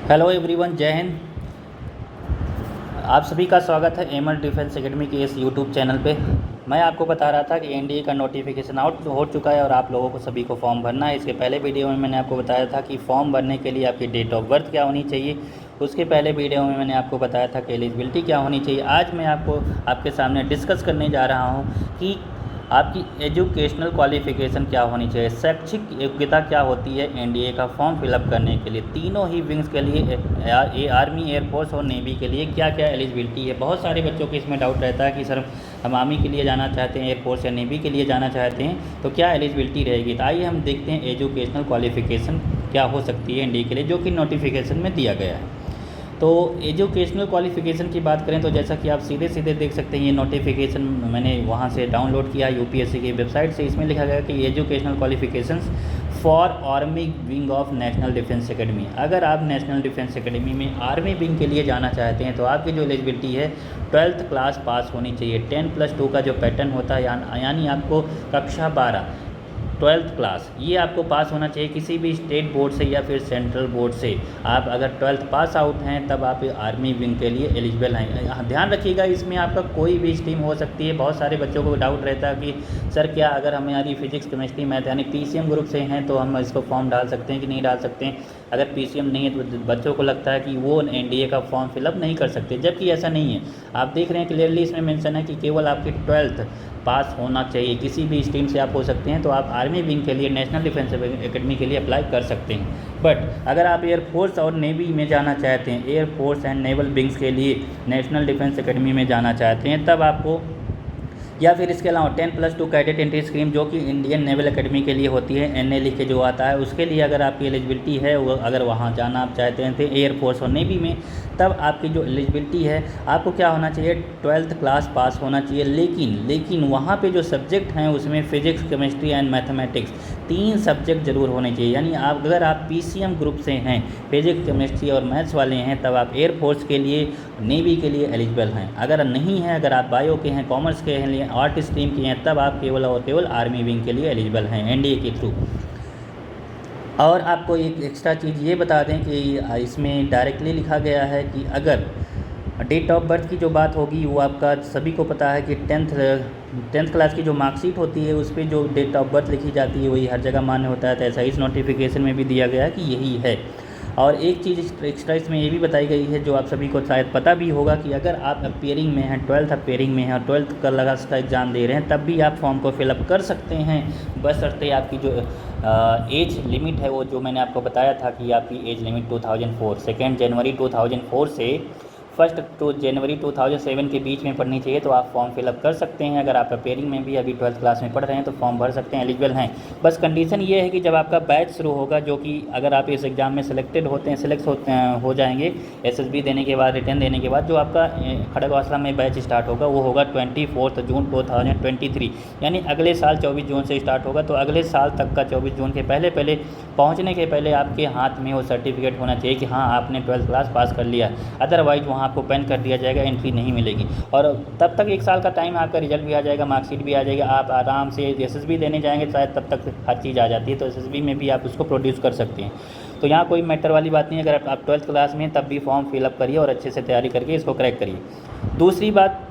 Hello everyone, जय हिंद। आप सभी का स्वागत है एमएल डिफेंस एकेडमी के इस यूट्यूब चैनल पे। मैं आपको बता रहा था कि एनडीए का नोटिफिकेशन आउट हो चुका है और आप लोगों को सभी को फॉर्म भरना है। इसके पहले वीडियो में मैंने आपको बताया था कि फॉर्म भरने के लिए आपकी डेट ऑफ बर्थ क्या होनी चाहिए। उसके पहले वीडियो में मैंने आपको बताया था कि एलिजिबिलिटी क्या होनी चाहिए। आज मैं आपको आपके सामने डिस्कस करने जा रहा हूँ कि आपकी एजुकेशनल क्वालिफ़िकेशन क्या होनी चाहिए, शैक्षिक योग्यता क्या होती है एनडीए का फॉर्म फिलअप करने के लिए। तीनों ही विंग्स के लिए आर्मी, एयरफोर्स और नेवी के लिए क्या क्या एलिजिबिलिटी है। बहुत सारे बच्चों को इसमें डाउट रहता है कि सर हम आर्मी के लिए जाना चाहते हैं, एयरफोर्स या नेवी के लिए जाना चाहते हैं, तो क्या एलिजिबिलिटी रहेगी। तो आइए हम देखते हैं एजुकेशनल क्वालिफ़िकेशन क्या हो सकती है एनडीए के लिए, जो कि नोटिफिकेशन में दिया गया है। तो एजुकेशनल क्वालिफ़िकेशन की बात करें तो जैसा कि आप सीधे सीधे देख सकते हैं, ये नोटिफिकेशन मैंने वहाँ से डाउनलोड किया यूपीएससी की वेबसाइट से। इसमें लिखा गया कि educational qualifications for army wing of national defence academy. अगर आप नेशनल डिफेंस एकेडमी में आर्मी विंग के लिए जाना चाहते हैं तो आपकी जो एलिजिबिलिटी है 12th क्लास पास होनी चाहिए। 10+2 का जो पैटर्न होता है, यानी आपको कक्षा 12 12th क्लास ये आपको पास होना चाहिए किसी भी स्टेट बोर्ड से या फिर सेंट्रल बोर्ड से। आप अगर 12th पास आउट हैं तब आप आर्मी विंग के लिए एलिजिबल हैं। ध्यान रखिएगा, इसमें आपका कोई भी स्ट्रीम हो सकती है। बहुत सारे बच्चों को डाउट रहता है कि सर क्या अगर हमारी फिजिक्स, केमिस्ट्री, मैथ यानी पीसीएम ग्रुप से हैं तो हम इसको फॉर्म डाल सकते हैं कि नहीं डाल सकते हैं। अगर पीसीएम नहीं है तो बच्चों को लगता है कि वो एनडीए का फॉर्म फिलअप नहीं कर सकते, जबकि ऐसा नहीं है। आप देख रहे हैं क्लियरली इसमें मेंशन है कि केवल आपकी 12th पास होना चाहिए। किसी भी स्ट्रीम से आप हो सकते हैं, तो आप आर्मी विंग के लिए नेशनल डिफेंस एकेडमी के लिए अप्लाई कर सकते हैं। बट अगर आप एयरफोर्स और नेवी में जाना चाहते हैं, एयरफोर्स एंड नेवल विंग्स के लिए नेशनल डिफेंस एकेडमी में जाना चाहते हैं, तब आपको, या फिर इसके अलावा 10+2 कैडेट एंट्री स्कीम जो कि इंडियन नेवल एकेडमी के लिए होती है, एनए लिख के जो आता है, उसके लिए अगर आपकी एलिजिबिलिटी है, वो अगर वहाँ जाना आप चाहते हैं तो एयरफोर्स और नेवी में, तब आपकी जो एलिजिबिलिटी है आपको क्या होना चाहिए, 12th क्लास पास होना चाहिए। लेकिन वहाँ पे जो सब्जेक्ट हैं उसमें physics, chemistry and mathematics 3 subject जरूर होने चाहिए। यानी आप अगर आप पीसीएम ग्रुप से हैं, फिजिक्स, केमिस्ट्री और मैथ्स वाले हैं, तब आप एयरफोर्स के लिए, नेवी के लिए एलिजिबल हैं। अगर नहीं है, अगर आप बायो के हैं, कॉमर्स के हैं, आर्ट स्ट्रीम के हैं, तब आप केवल और केवल आर्मी विंग के लिए एलिजिबल हैं एनडीए के थ्रू। और आपको एक एक्स्ट्रा चीज़ ये बता दें कि इसमें डायरेक्टली लिखा गया है कि अगर डेट ऑफ बर्थ की जो बात होगी, वो आपका सभी को पता है कि 10th क्लास की जो मार्कशीट होती है उस पर जो डेट ऑफ बर्थ लिखी जाती है वही हर जगह मान्य होता है। तो ऐसा इस नोटिफिकेशन में भी दिया गया है कि यही है। और एक चीज़ एक्स्ट्रा इसमें ये भी बताई गई है, जो आप सभी को शायद पता भी होगा, कि अगर आप अपेयरिंग में हैं, 12th अपेयरिंग में हैं और 12th का लगातार का एग्ज़ाम दे रहे हैं, तब भी आप फॉर्म को फिलअप कर सकते हैं, बशर्ते आपकी जो एज लिमिट है, वो जो मैंने आपको बताया था कि आपकी एज लिमिट 2004 2 जनवरी 2004 से 1 जनवरी 2007 के बीच में पढ़नी चाहिए, तो आप फॉर्म फिलअप कर सकते हैं। अगर आप अपेयरिंग में भी अभी 12th क्लास में पढ़ रहे हैं तो फॉर्म भर सकते हैं, एलिजिबल हैं। बस कंडीशन ये है कि जब आपका बैच शुरू होगा, जो कि अगर आप इस एग्ज़ाम में सेलेक्ट हो जाएंगे, एसएसबी देने के बाद, रिटर्न देने के बाद, जो आपका खड़गवासला में बैच स्टार्ट होगा वो होगा 24 जून 2023, यानी अगले साल 24 जून से स्टार्ट होगा। तो अगले साल तक का 24 जून के पहले पहुँचने के पहले आपके हाथ में वो सर्टिफिकेट होना चाहिए कि हाँ आपने 12th क्लास पास कर लिया। अदरवाइज़ वहाँ आपको बैन कर दिया जाएगा, एंट्री नहीं मिलेगी। और तब तक 1 साल का टाइम, आपका रिजल्ट भी आ जाएगा, मार्कशीट भी आ जाएगी, आप आराम से एसएसबी देने जाएंगे, शायद तब तक हर चीज़ आ जाती है, तो एसएसबी में भी आप उसको प्रोड्यूस कर सकते हैं। तो यहाँ कोई मैटर वाली बात नहीं है। अगर आप 12th क्लास में, तब भी फॉर्म फिलअप करिए और अच्छे से तैयारी करके इसको क्रैक करिए। दूसरी बात,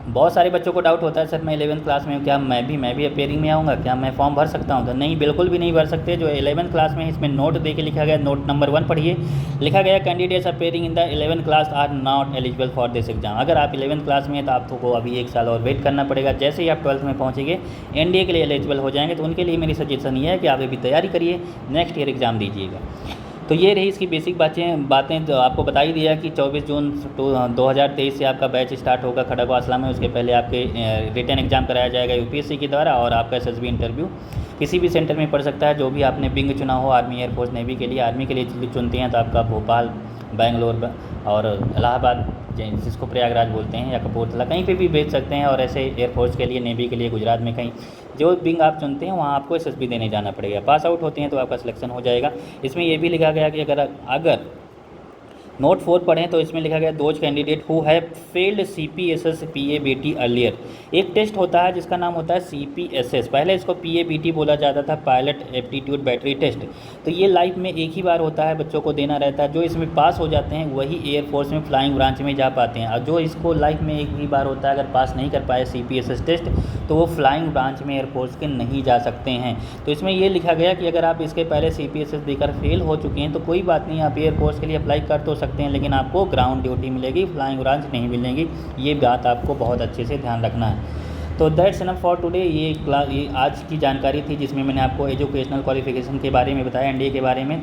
बहुत सारे बच्चों को डाउट होता है, सर मैं 11th क्लास में हूँ, क्या मैं भी अपेयरिंग में आऊँगा, क्या मैं फॉर्म भर सकता हूँ? तो नहीं, बिल्कुल भी नहीं भर सकते। जो 11th क्लास में इसमें नोट दे के लिखा गया, नोट नंबर 1 पढ़िए। लिखा गया candidates appearing in the 11th class are not eligible for this exam. अगर आप 11th क्लास में हैं तो आपको अभी 1 साल और वेट करना पड़ेगा। जैसे ही आप 12th में पहुँचेंगे, एनडीए के लिए एलिजिबल हो जाएंगे, तो उनके लिए मेरी सजेशन ये है कि आप अभी तैयारी करिए, नेक्स्ट ईयर एग्ज़ाम दीजिएगा। तो ये रही इसकी बेसिक बातें तो आपको बता ही दिया कि 24 जून 2023 से आपका बैच स्टार्ट होगा खड़गवासला में। उसके पहले आपके रिटन एग्ज़ाम कराया जाएगा यूपीएससी के द्वारा, और आपका एसएसबी इंटरव्यू किसी भी सेंटर में पड़ सकता है, जो भी आपने विंग चुना हो, आर्मी, एयरफोर्स, नेवी के लिए। आर्मी के लिए चुनते हैं तो आपका भोपाल, बेंगलोर और इलाहाबाद, जिसको प्रयागराज बोलते हैं, या कपूरथला, कहीं पे भी भेज सकते हैं। और ऐसे एयरफोर्स के लिए, नेवी के लिए गुजरात में कहीं जो विंग आप चुनते हैं वहाँ आपको एसएसबी देने जाना पड़ेगा। पास आउट होते हैं तो आपका सिलेक्शन हो जाएगा। इसमें ये भी लिखा गया कि अगर नोट 4 पढ़ें तो इसमें लिखा गया those candidate who have failed CPSS PABT earlier. एक टेस्ट होता है जिसका नाम होता है CPSS, पहले इसको PABT बोला जाता था, पायलट एप्टीट्यूड बैटरी टेस्ट। तो ये लाइफ में एक ही बार होता है, बच्चों को देना रहता है। जो इसमें पास हो जाते हैं वही एयरफोर्स में फ्लाइंग ब्रांच में जा पाते हैं, और जो इसको लाइफ में एक ही बार होता है, अगर पास नहीं कर पाए CPSS टेस्ट तो वो फ्लाइंग ब्रांच में एयरफोर्स के नहीं जा सकते हैं। तो इसमें ये लिखा गया कि अगर आप इसके पहले CPSS देकर फेल हो चुके हैं तो कोई बात नहीं, आप एयरफोर्स के लिए अप्लाई कर तो सकते हैं, लेकिन आपको ग्राउंड ड्यूटी मिलेगी, फ्लाइंग ब्रांच नहीं मिलेगी। ये बात आपको बहुत अच्छे से ध्यान रखना है। तो दैट्स इनफ फॉर टुडे। ये आज की जानकारी थी जिसमें मैंने आपको एजुकेशनल क्वालिफिकेशन के बारे में बताया, NDA के बारे में।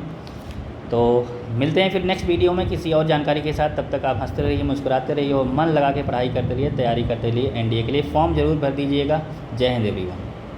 तो मिलते हैं फिर नेक्स्ट वीडियो में किसी और जानकारी के साथ। तब तक आप हंसते रहिए, मुस्कुराते रहिए और मन लगा के पढ़ाई करते रहिए, तैयारी करते रहिए NDA के लिए। फॉर्म ज़रूर भर दीजिएगा। जय हिंद एवरीवन।